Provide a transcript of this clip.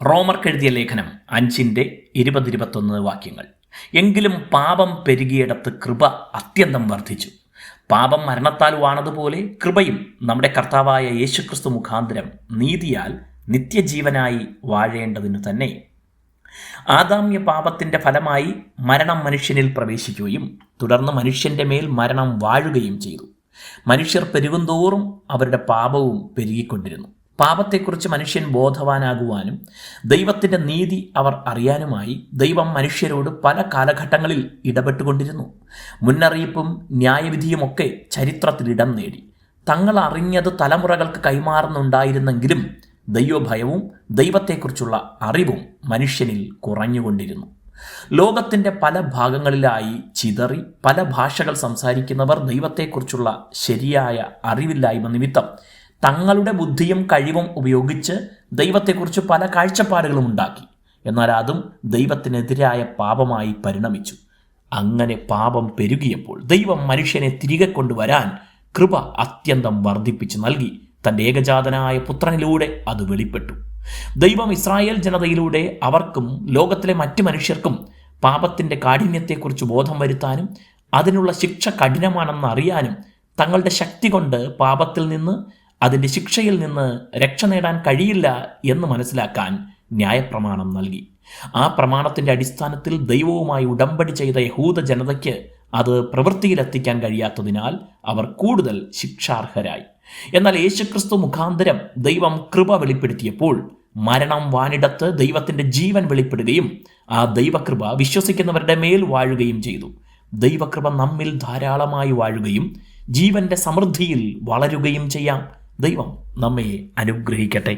റോമർക്കെഴുതിയ ലേഖനം 5:20-21 വാക്യങ്ങൾ. എങ്കിലും പാപം പെരുകിയിടത്ത് കൃപ അത്യന്തം വർദ്ധിച്ചു. പാപം മരണത്താൽ വാണതുപോലെ കൃപയും നമ്മുടെ കർത്താവായ യേശുക്രിസ്തു മുഖാന്തരം നീതിയാൽ നിത്യജീവനായി വാഴേണ്ടതിനു തന്നെ. ആദാമ്യ പാപത്തിൻ്റെ ഫലമായി മരണം മനുഷ്യനിൽ പ്രവേശിക്കുകയും തുടർന്ന് മനുഷ്യൻ്റെ മേൽ മരണം വാഴുകയും ചെയ്തു. മനുഷ്യർ പെരുകുന്തോറും അവരുടെ പാപവും പെരുകിക്കൊണ്ടിരുന്നു. പാപത്തെക്കുറിച്ച് മനുഷ്യൻ ബോധവാനാകുവാനും ദൈവത്തിൻ്റെ നീതി അവർ അറിയാനുമായി ദൈവം മനുഷ്യരോട് പല കാലഘട്ടങ്ങളിൽ ഇടപെട്ടുകൊണ്ടിരുന്നു. മുന്നറിയിപ്പും ന്യായവിധിയുമൊക്കെ ചരിത്രത്തിൽ ഇടം നേടി. തങ്ങൾ അറിഞ്ഞത് തലമുറകൾക്ക് കൈമാറുന്നുണ്ടായിരുന്നെങ്കിലും ദൈവഭയവും ദൈവത്തെക്കുറിച്ചുള്ള അറിവും മനുഷ്യനിൽ കുറഞ്ഞുകൊണ്ടിരുന്നു. ലോകത്തിൻ്റെ പല ഭാഗങ്ങളിലായി ചിതറി പല ഭാഷകൾ സംസാരിക്കുന്നവർ ദൈവത്തെക്കുറിച്ചുള്ള ശരിയായ അറിവില്ലായ്മ നിമിത്തം തങ്ങളുടെ ബുദ്ധിയും കഴിവും ഉപയോഗിച്ച് ദൈവത്തെക്കുറിച്ച് പല കാഴ്ചപ്പാടുകളും ഉണ്ടാക്കി. എന്നാൽ അതും ദൈവത്തിനെതിരായ പാപമായി പരിണമിച്ചു. അങ്ങനെ പാപം പെരുകിയപ്പോൾ ദൈവം മനുഷ്യനെ തിരികെ കൊണ്ടുവരാൻ കൃപ അത്യന്തം വർദ്ധിപ്പിച്ച് നൽകി. തൻ്റെ ഏകജാതനായ പുത്രനിലൂടെ അത് വെളിപ്പെട്ടു. ദൈവം ഇസ്രായേൽ ജനതയിലൂടെ അവർക്കും ലോകത്തിലെ മറ്റ് മനുഷ്യർക്കും പാപത്തിൻ്റെ കാഠിന്യത്തെക്കുറിച്ച് ബോധം വരുത്താനും അതിനുള്ള ശിക്ഷ കഠിനമാണെന്ന് അറിയാനും തങ്ങളുടെ ശക്തി കൊണ്ട് പാപത്തിൽ നിന്ന് അതിൻ്റെ ശിക്ഷയിൽ നിന്ന് രക്ഷ നേടാൻ കഴിയില്ല എന്ന് മനസ്സിലാക്കാൻ ന്യായപ്രമാണം നൽകി. ആ പ്രമാണത്തിൻ്റെ അടിസ്ഥാനത്തിൽ ദൈവവുമായി ഉടമ്പടി ചെയ്ത യഹൂദ ജനതയ്ക്ക് അത് പ്രവൃത്തിയിലെത്തിക്കാൻ കഴിയാത്തതിനാൽ അവർ കൂടുതൽ ശിക്ഷാർഹരായി. എന്നാൽ യേശുക്രിസ്തു മുഖാന്തരം ദൈവം കൃപ വെളിപ്പെടുത്തിയപ്പോൾ മരണം വാണിടത്ത് ദൈവത്തിൻ്റെ ജീവൻ വെളിപ്പെടുകയും ആ ദൈവകൃപ വിശ്വസിക്കുന്നവരുടെ മേൽ വാഴുകയും ചെയ്തു. ദൈവകൃപ നമ്മിൽ ധാരാളമായി വാഴുകയും ജീവന്റെ സമൃദ്ധിയിൽ വളരുകയും ചെയ്യാം. ദൈവം നമ്മെ അനുഗ്രഹിക്കട്ടെ.